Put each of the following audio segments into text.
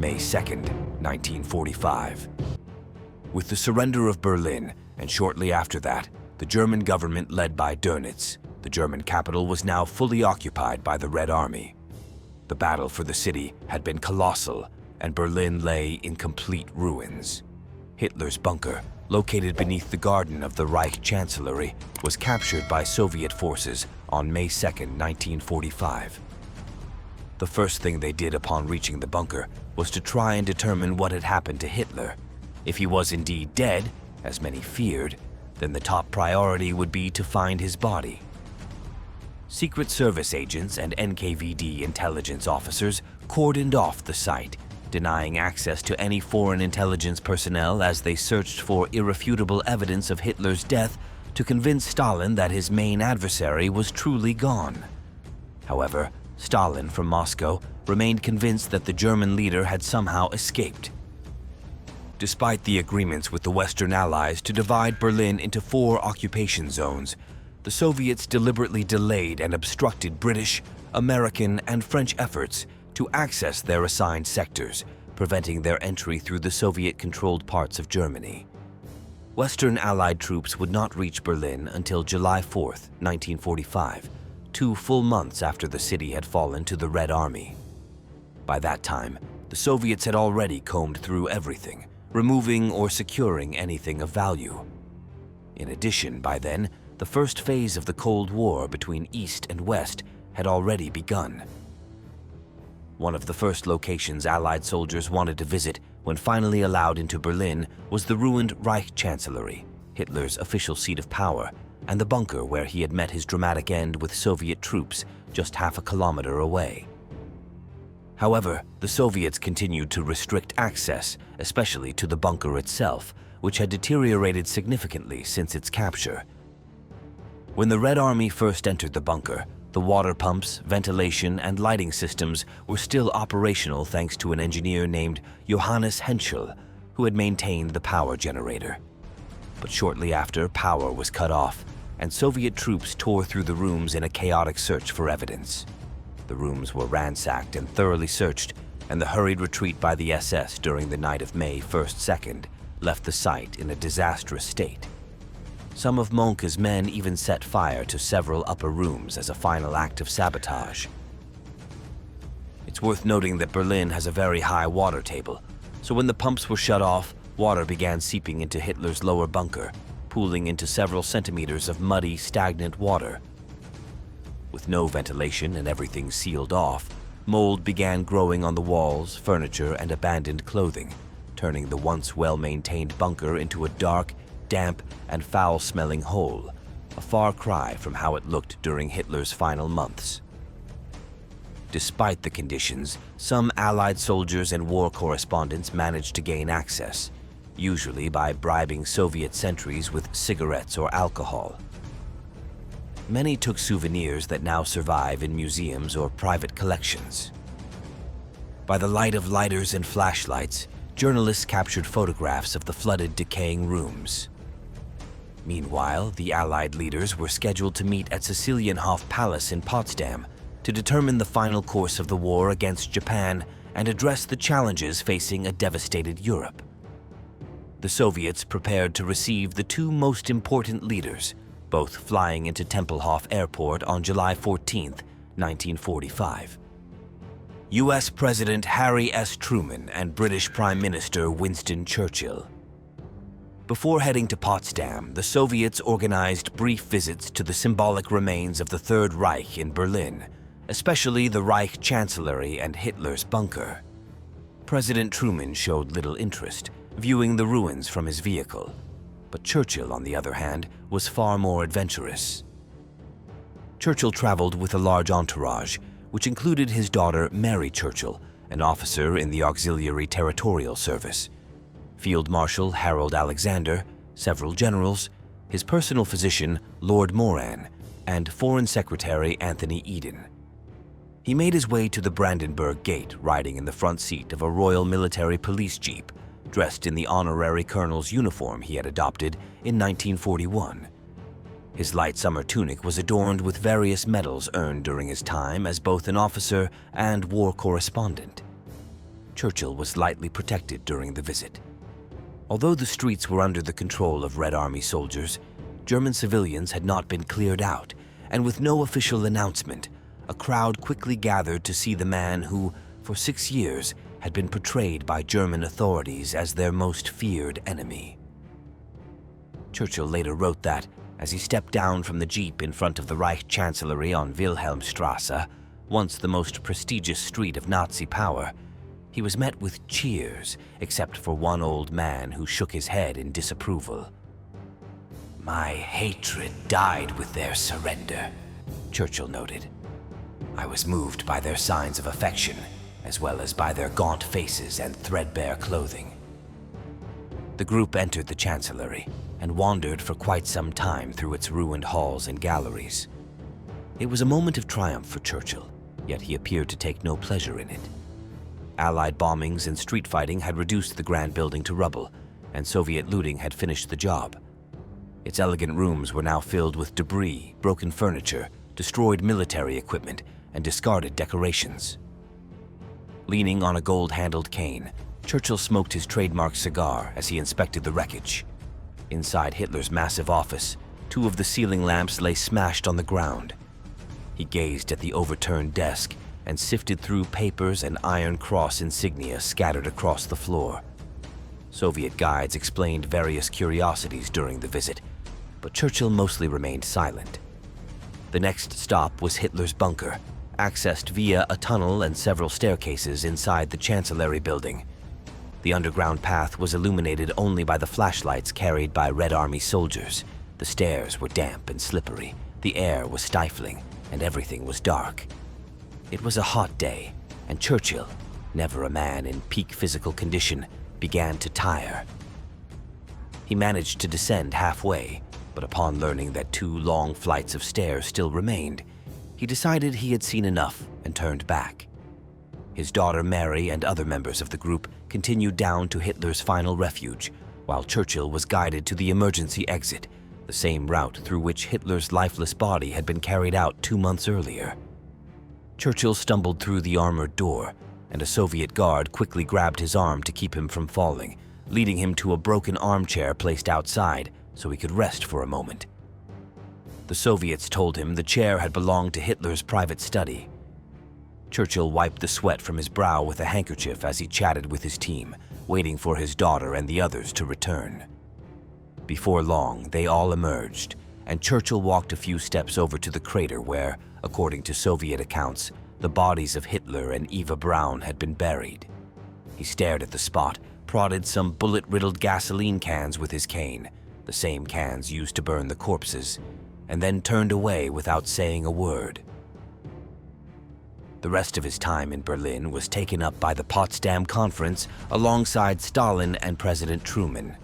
May 2nd, 1945. With the surrender of Berlin, and shortly after that, the German government led by Dönitz, the German capital was now fully occupied by the Red Army. The battle for the city had been colossal, and Berlin lay in complete ruins. Hitler's bunker, located beneath the garden of the Reich Chancellery, was captured by Soviet forces on May 2, 1945. The first thing they did upon reaching the bunker was to try and determine what had happened to Hitler. If he was indeed dead, as many feared, then the top priority would be to find his body. Secret Service agents and NKVD intelligence officers cordoned off the site, denying access to any foreign intelligence personnel as they searched for irrefutable evidence of Hitler's death to convince Stalin that his main adversary was truly gone. However, Stalin from Moscow remained convinced that the German leader had somehow escaped. Despite the agreements with the Western Allies to divide Berlin into 4 occupation zones, the Soviets deliberately delayed and obstructed British, American, and French efforts to access their assigned sectors, preventing their entry through the Soviet-controlled parts of Germany. Western Allied troops would not reach Berlin until July 4, 1945, 2 full months after the city had fallen to the Red Army. By that time, the Soviets had already combed through everything, removing or securing anything of value. In addition, by then, the first phase of the Cold War between East and West had already begun. One of the first locations Allied soldiers wanted to visit when finally allowed into Berlin was the ruined Reich Chancellery, Hitler's official seat of power, and the bunker where he had met his dramatic end with Soviet troops just half a kilometer away. However, the Soviets continued to restrict access, especially to the bunker itself, which had deteriorated significantly since its capture. When the Red Army first entered the bunker, the water pumps, ventilation, and lighting systems were still operational thanks to an engineer named Johannes Henschel, who had maintained the power generator. But shortly after, power was cut off, and Soviet troops tore through the rooms in a chaotic search for evidence. The rooms were ransacked and thoroughly searched, and the hurried retreat by the SS during the night of May 1st-2nd left the site in a disastrous state. Some of Mohnke's men even set fire to several upper rooms as a final act of sabotage. It's worth noting that Berlin has a very high water table, so when the pumps were shut off, water began seeping into Hitler's lower bunker, pooling into several centimeters of muddy, stagnant water. With no ventilation and everything sealed off, mold began growing on the walls, furniture, and abandoned clothing, turning the once well-maintained bunker into a dark, damp, and foul-smelling hole, a far cry from how it looked during Hitler's final months. Despite the conditions, some Allied soldiers and war correspondents managed to gain access, usually by bribing Soviet sentries with cigarettes or alcohol. Many took souvenirs that now survive in museums or private collections. By the light of lighters and flashlights, journalists captured photographs of the flooded, decaying rooms. Meanwhile, the Allied leaders were scheduled to meet at Sicilienhof Palace in Potsdam to determine the final course of the war against Japan and address the challenges facing a devastated Europe. The Soviets prepared to receive the 2 most important leaders, both flying into Tempelhof Airport on July 14, 1945. U.S. President Harry S. Truman and British Prime Minister Winston Churchill. Before heading to Potsdam, the Soviets organized brief visits to the symbolic remains of the Third Reich in Berlin, especially the Reich Chancellery and Hitler's bunker. President Truman showed little interest, viewing the ruins from his vehicle, but Churchill, on the other hand, was far more adventurous. Churchill traveled with a large entourage, which included his daughter Mary Churchill, an officer in the Auxiliary Territorial Service, Field Marshal Harold Alexander, several generals, his personal physician Lord Moran, and Foreign Secretary Anthony Eden. He made his way to the Brandenburg Gate riding in the front seat of a Royal Military Police Jeep, dressed in the honorary colonel's uniform he had adopted in 1941. His light summer tunic was adorned with various medals earned during his time as both an officer and war correspondent. Churchill was lightly protected during the visit. Although the streets were under the control of Red Army soldiers, German civilians had not been cleared out, and with no official announcement, a crowd quickly gathered to see the man who, for 6 years, had been portrayed by German authorities as their most feared enemy. Churchill later wrote that, as he stepped down from the jeep in front of the Reich Chancellery on Wilhelmstrasse, once the most prestigious street of Nazi power, he was met with cheers, except for one old man who shook his head in disapproval. "My hatred died with their surrender," Churchill noted. "I was moved by their signs of affection, as well as by their gaunt faces and threadbare clothing." The group entered the Chancellery and wandered for quite some time through its ruined halls and galleries. It was a moment of triumph for Churchill, yet he appeared to take no pleasure in it. Allied bombings and street fighting had reduced the grand building to rubble, and Soviet looting had finished the job. Its elegant rooms were now filled with debris, broken furniture, destroyed military equipment, and discarded decorations. Leaning on a gold-handled cane, Churchill smoked his trademark cigar as he inspected the wreckage. Inside Hitler's massive office, 2 of the ceiling lamps lay smashed on the ground. He gazed at the overturned desk and sifted through papers and Iron Cross insignia scattered across the floor. Soviet guides explained various curiosities during the visit, but Churchill mostly remained silent. The next stop was Hitler's bunker, accessed via a tunnel and several staircases inside the Chancellery building. The underground path was illuminated only by the flashlights carried by Red Army soldiers. The stairs were damp and slippery, the air was stifling, and everything was dark. It was a hot day, and Churchill, never a man in peak physical condition, began to tire. He managed to descend halfway, but upon learning that 2 long flights of stairs still remained, he decided he had seen enough and turned back. His daughter Mary and other members of the group continued down to Hitler's final refuge, while Churchill was guided to the emergency exit, the same route through which Hitler's lifeless body had been carried out 2 months earlier. Churchill stumbled through the armored door, and a Soviet guard quickly grabbed his arm to keep him from falling, leading him to a broken armchair placed outside so he could rest for a moment. The Soviets told him the chair had belonged to Hitler's private study. Churchill wiped the sweat from his brow with a handkerchief as he chatted with his team, waiting for his daughter and the others to return. Before long, they all emerged, and Churchill walked a few steps over to the crater where, according to Soviet accounts, the bodies of Hitler and Eva Braun had been buried. He stared at the spot, prodded some bullet-riddled gasoline cans with his cane, the same cans used to burn the corpses, and then turned away without saying a word. The rest of his time in Berlin was taken up by the Potsdam Conference alongside Stalin and President Truman.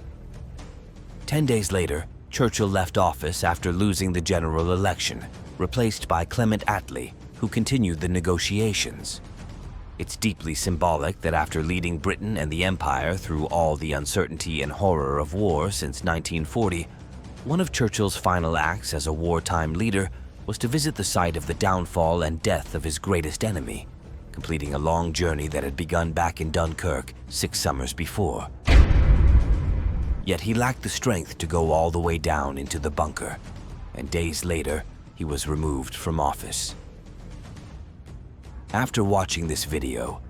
10 days later, Churchill left office after losing the general election, replaced by Clement Attlee, who continued the negotiations. It's deeply symbolic that after leading Britain and the Empire through all the uncertainty and horror of war since 1940, one of Churchill's final acts as a wartime leader was to visit the site of the downfall and death of his greatest enemy, completing a long journey that had begun back in Dunkirk 6 summers before. Yet he lacked the strength to go all the way down into the bunker, and days later, he was removed from office. After watching this video,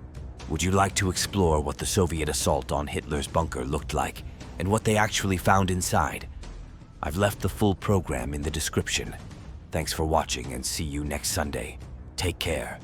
would you like to explore what the Soviet assault on Hitler's bunker looked like and what they actually found inside? I've left the full program in the description. Thanks for watching and see you next Sunday. Take care.